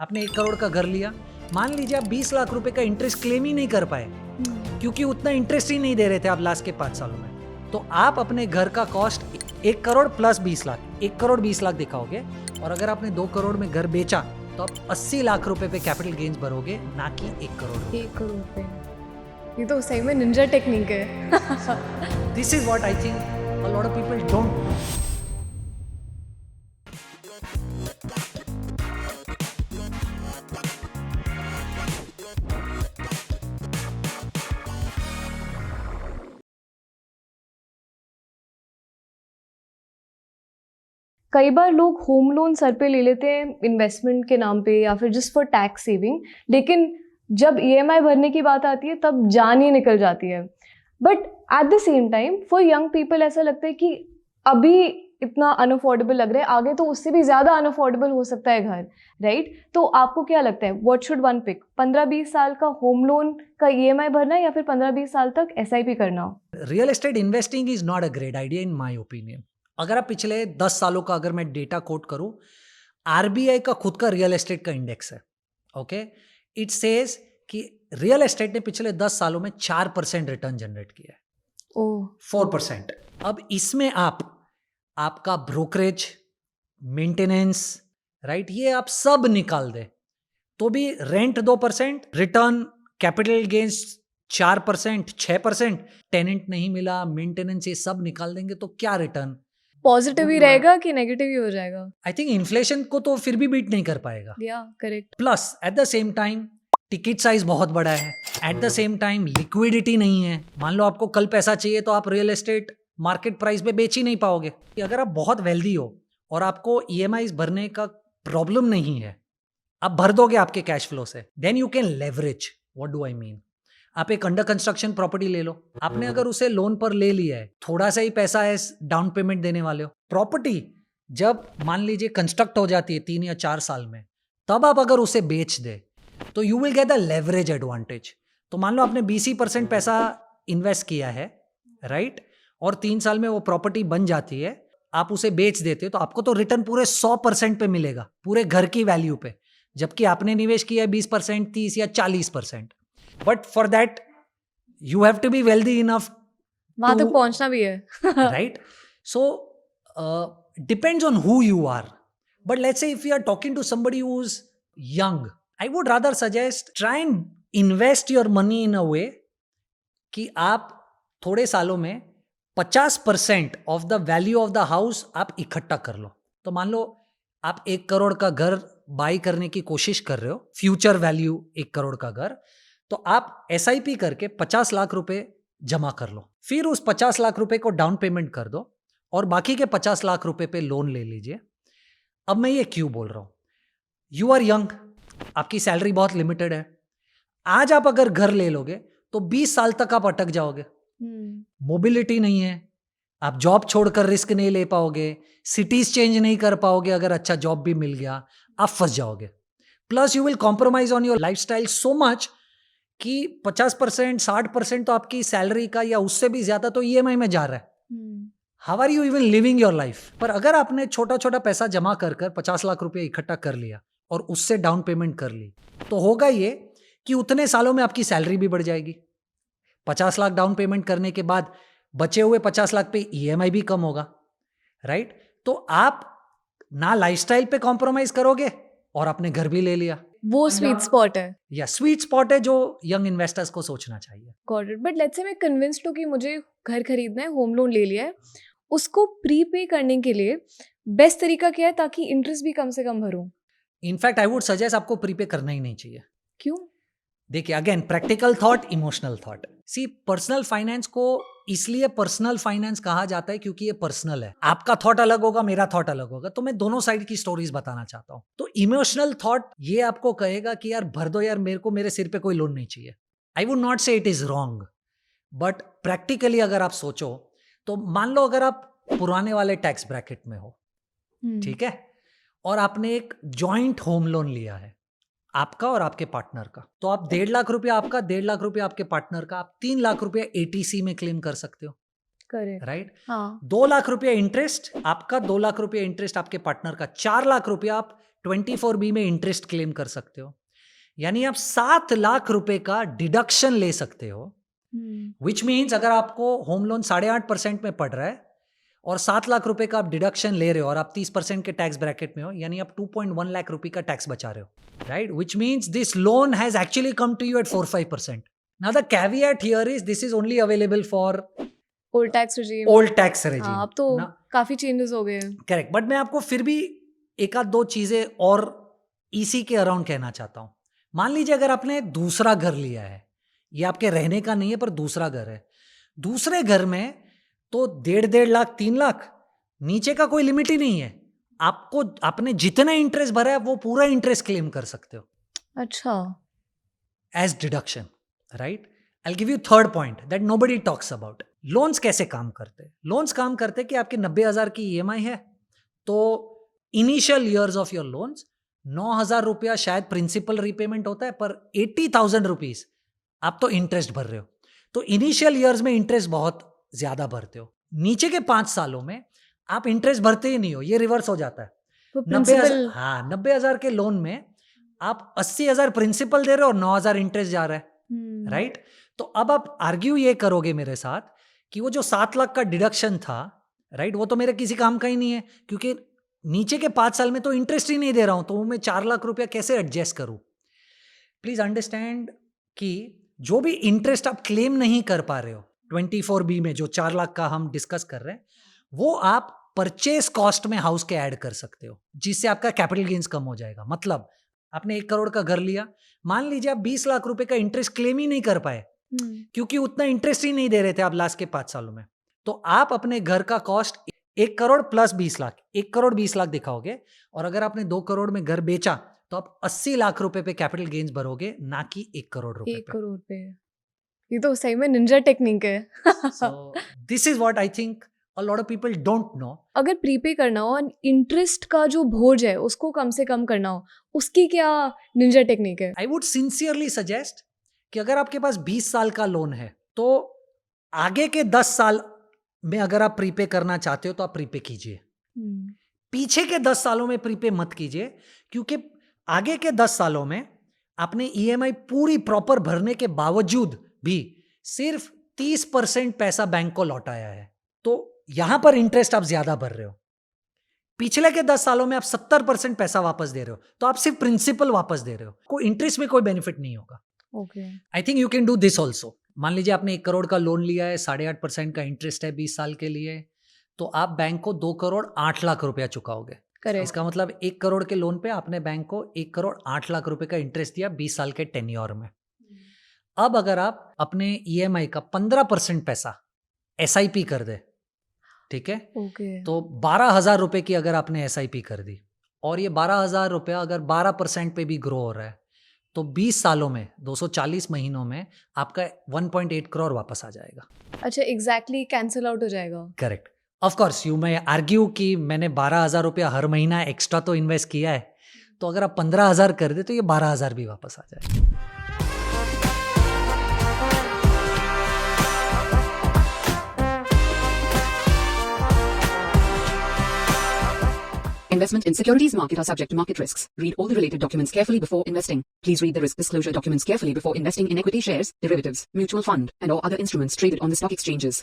आपने 1 करोड़ का घर लिया, मान लीजिए आप 20 लाख रुपए का इंटरेस्ट क्लेम ही नहीं कर पाए क्योंकि उतना इंटरेस्ट ही नहीं दे रहे थे आप लास्ट के 5 सालों में। तो आप अपने घर का कॉस्ट 1 करोड़ प्लस 20 लाख, 1 करोड़ 20 लाख दिखाओगे, और अगर आपने 2 करोड़ में घर बेचा तो आप 80 लाख रुपए पे कैपिटल गेन्स भरोगे, ना कि 1 करोड़। 1 करोड़ पे, ये तो सही में निंजा टेक्निक है। This is what I think a lot of people don't know. कई बार लोग होम लोन सर पे ले लेते हैं इन्वेस्टमेंट के नाम पे या फिर जस्ट फॉर टैक्स सेविंग, लेकिन जब ईएमआई भरने की बात आती है तब जान ही निकल जाती है। But at the same time for young people ऐसा लगता है कि अभी इतना अनअफोर्डेबल लग रहा है, आगे तो उससे भी ज़्यादा अनअफोर्डेबल हो सकता है घर, राइट? तो आपको क्या लगता है, व्हाट शुड वन पिक? 15-20 साल का होम लोन का ईएमआई भरना या फिर 15-20 साल तक एसआईपी करना? Real estate investing is not a great idea in my opinion. अगर आप पिछले 10 सालों का अगर मैं डेटा कोट करूं, आरबीआई का खुद का रियल एस्टेट का इंडेक्स है, ओके, इट सेज कि रियल एस्टेट ने पिछले 10 सालों में 4% रिटर्न जनरेट किया है। ओह, 4%। अब इसमें आपका ब्रोकरेज, मेंटेनेंस, राइट, ये आप सब निकाल दे तो भी rent 2%, return capital gains 4%, 6%, tenant नहीं मिला, मेंटेनेंस, ये सब निकाल देंगे तो क्या रिटर्न? पॉजिटिव ही रहेगा कि नेगेटिव ही हो जाएगा? आई थिंक इन्फ्लेशन को तो फिर भी बीट नहीं कर पाएगा। या correct. Plus at the same time ticket size बहुत बड़ा है, at the same time liquidity नहीं है। मान लो आपको कल पैसा चाहिए तो आप रियल एस्टेट मार्केट प्राइस पे बेच ही नहीं पाओगे। अगर आप बहुत वेल्दी हो और आपको ईएमआई भरने का प्रॉब्लम नहीं है, आप भर दोगे आपके कैश फ्लो से, then you can leverage. What do I mean? आप एक अंडर कंस्ट्रक्शन प्रॉपर्टी ले लो, आपने अगर उसे लोन पर ले लिया है, थोड़ा सा ही पैसा है, डाउन पेमेंट देने वाले हो, प्रॉपर्टी जब मान लीजिए कंस्ट्रक्ट हो जाती है 3 या 4 साल में, तब आप अगर उसे बेच दे तो you will get the leverage advantage. तो मान लो आपने 20% पैसा इन्वेस्ट किया है, राइट, और 3 साल में वो प्रॉपर्टी बन जाती है, आप उसे बेच देते हो तो आपको तो रिटर्न पूरे 100% पे मिलेगा, पूरे घर की वैल्यू पे, जबकि आपने निवेश किया है 20%, 30 या 40%। But for that you have to be wealthy enough वहां तक पहुंचना भी है। Right? So depends on who you are. But let's say if you are talking to somebody who is young, I would rather suggest try and invest your money in a way कि आप थोड़े सालों में 50% of the value of the house आप इकट्ठा कर लो। तो मान लो आप 1 करोड़ का घर बाई करने की कोशिश कर रहे हो, फ्यूचर वैल्यू 1 करोड़ का घर, तो आप एसआईपी करके 50 लाख रुपए जमा कर लो, फिर उस 50 लाख रुपए को डाउन पेमेंट कर दो और बाकी के 50 लाख रुपए पे लोन ले लीजिए। अब मैं ये क्यों बोल रहा हूं? यू आर यंग, आपकी सैलरी बहुत लिमिटेड है। आज आप अगर घर ले लोगे तो 20 साल तक आप अटक जाओगे। मोबिलिटी नहीं है, आप जॉब छोड़कर रिस्क नहीं ले पाओगे, सिटीज चेंज नहीं कर पाओगे, अगर अच्छा जॉब भी मिल गया आप फंस जाओगे। Plus you will compromise on your lifestyle so much कि 50%, 60% तो आपकी सैलरी का या उससे भी ज्यादा तो ईएमआई में जा रहा है। How are you even living your life? पर अगर आपने छोटा छोटा पैसा जमा कर 50 लाख रुपए इकट्ठा कर लिया और उससे डाउन पेमेंट कर ली, तो होगा ये कि उतने सालों में आपकी सैलरी भी बढ़ जाएगी। 50 लाख डाउन पेमेंट करने के बाद बचे हुए 50 लाख पे ईएमआई भी कम होगा, राइट? तो आप ना लाइफस्टाइल पे कॉम्प्रोमाइज करोगे और आपने घर भी ले लिया। वो स्वीट स्पॉट है। या स्वीट स्पॉट है जो यंग इन्वेस्टर्स को सोचना चाहिए। Got it. बट लेट्स से मैं कन्विंस्ड हूँ कि मुझे घर खरीदना है, होम लोन ले लिया है, उसको प्री पे करने के लिए बेस्ट तरीका क्या है ताकि इंटरेस्ट भी कम से कम भरूं? इनफैक्ट आई वुड सजेस्ट आपको प्रीपे करना ही नहीं चाहिए। क्यों? देखिए, again practical thought, emotional thought. See, personal finance को इसलिए पर्सनल फाइनेंस कहा जाता है क्योंकि ये पर्सनल है। आपका थॉट अलग होगा, मेरा थॉट अलग होगा, तो मैं दोनों साइड की स्टोरीज बताना चाहता हूं। तो इमोशनल थॉट ये आपको कहेगा कि यार भर दो यार, मेरे सिर पे कोई लोन नहीं चाहिए। आई वुड नॉट से it is wrong, but practically अगर आप सोचो तो मान लो अगर आप पुराने वाले टैक्स ब्रैकेट में हो, ठीक है, और आपने एक जॉइंट होम लोन लिया है, आपका और आपके पार्टनर का, तो आप 1.5 लाख रुपया आपका, 1.5 लाख रुपया आपके पार्टनर का, आप 3 लाख रुपया एटीसी में क्लेम कर सकते हो, करेक्ट, राइट? हाँ। 2 लाख रुपया इंटरेस्ट आपका, 2 लाख रुपया इंटरेस्ट आपके पार्टनर का, 4 लाख रुपया आप 24B में इंटरेस्ट क्लेम कर सकते हो, यानी आप 7 लाख रुपए का डिडक्शन ले सकते हो, विच मीन्स अगर आपको होम लोन 8.5% में पड़ रहा है और 7 लाख रुपए का आप डिडक्शन ले रहे हो और आप 30% के टैक्स ब्रैकेट में हो, यानी आप 2.1 लाख रुपए का टैक्स बचा रहे हो, right? Which means this loan has actually come to you at 4-5%. Now the caveat here is this is only available for old tax regime. old tax regime. हाँ, अब तो ना काफी चेंजेस हो गए हैं. करेक्ट, बट मैं आपको फिर भी एक आध दो चीजें और इसी के अराउंड कहना चाहता हूं. मान लीजिए अगर आपने दूसरा घर लिया है, ये आपके रहने का नहीं है पर दूसरा घर है, दूसरे घर में तो 1.5 लाख 3 लाख नीचे का कोई लिमिट ही नहीं है. आपको आपने जितना इंटरेस्ट भरा है वो पूरा इंटरेस्ट क्लेम कर सकते हो अच्छा. As deduction, right? I give you third point that nobody talks about. Loans कैसे काम करते हैं? लोन्स काम करते हैं कि आपके 90,000 की ईएमआई है, तो initial years of your loans 9,000 रुपया शायद प्रिंसिपल रीपेमेंट होता है, पर 80,000 रुपीज आप तो इंटरेस्ट भर रहे हो. तो इनिशियल ईयर्स में इंटरेस्ट बहुत ज्यादा भरते हो. नीचे के 5 सालों में आप इंटरेस्ट भरते ही नहीं हो, ये रिवर्स हो जाता है. 90,000, हाँ, 90,000 के लोन में आप 80,000 प्रिंसिपल दे रहे हो और 9,000 इंटरेस्ट जा रहा है, राइट? तो अब आप आर्ग्यू ये करोगे मेरे साथ कि वो जो 7 लाख का डिडक्शन था, राइट, वो तो मेरे किसी काम का ही नहीं है, क्योंकि नीचे के 5 साल में तो इंटरेस्ट ही नहीं दे रहा हूं, तो मैं 4 लाख रुपया कैसे एडजस्ट करूं? प्लीज अंडरस्टैंड कि जो भी इंटरेस्ट आप क्लेम नहीं कर पा रहे हो 24B में, जो 4 लाख का हम डिस्कस कर रहे हैं, वो आप परचेस कॉस्ट में हाउस के ऐड कर सकते हो, जिससे आपका कैपिटल गेन्स कम हो जाएगा. मतलब आपने 1 करोड़ का घर लिया, मान लीजिए आप 20 लाख रुपए का इंटरेस्ट क्लेम ही नहीं कर पाए, क्योंकि उतना इंटरेस्ट ही नहीं दे रहे थे आप लास्ट के 5 सालों में, तो आप अपने घर का कॉस्ट 1 करोड़ प्लस 20 लाख, 1 करोड़ 20 लाख दिखाओगे, और अगर आपने 2 करोड़ में घर बेचा तो आप 80 लाख रुपए पे कैपिटल गेन्स भरोगे, ना कि 1 करोड़ रुपए 1 करोड़ पे. ये तो सही में निंजा टेक्निक है. So this is what I think a lot of people don't know. अगर प्रीपे करना हो और इंटरेस्ट का जो बोझ है उसको कम से कम करना हो, उसकी क्या निंजा टेक्निक है? I would sincerely suggest कि अगर आपके पास 20 साल का लोन है, तो आगे के 10 साल में अगर आप प्रीपे करना चाहते हो तो आप प्रीपे कीजिए. पीछे के 10 सालों में प्रीपे मत कीजिए, क्योंकि आगे के 10 सालों में आपने ईएमआई पूरी प्रॉपर भरने के बावजूद भी सिर्फ 30% पैसा बैंक को लौटाया है, तो यहां पर इंटरेस्ट आप ज्यादा भर रहे हो. पिछले के 10 सालों में आप 70% पैसा वापस दे रहे हो, तो आप सिर्फ प्रिंसिपल वापस दे रहे हो, कोई इंटरेस्ट में कोई बेनिफिट नहीं होगा. I think you can do this also. मान लीजिए आपने 1 करोड़ का लोन लिया है, 8.5% का इंटरेस्ट है 20 साल के लिए, तो आप बैंक को 2 करोड़ 8 लाख रुपया चुकाओगे. इसका मतलब 1 करोड़ के लोन पे आपने बैंक को 1 करोड़ 8 लाख रुपए का इंटरेस्ट दिया 20 साल के टेन्योर में. अब अगर आप अपने ईएमआई का 15% पैसा एसआईपी कर दे, ठीक है, तो 12,000 रुपए की अगर आपने एसआईपी कर दी, और ये 12,000 रुपया अगर 12% पे भी ग्रो हो रहा है, तो 20 सालों में 240 महीनों में आपका 1.8 करोड़ वापस आ जाएगा. अच्छा, एग्जैक्टली कैंसिल आउट हो जाएगा. Correct. Of course you may argue कि मैंने 12,000 रुपया हर महीना एक्स्ट्रा तो इन्वेस्ट किया है, तो अगर आप 15,000 कर दे तो ये 12,000 भी वापस आ जाएगा. Investment in securities market are subject to market risks. Read all the related documents carefully before investing. Please read the risk disclosure documents carefully before investing in equity shares, derivatives, mutual fund, and or other instruments traded on the stock exchanges.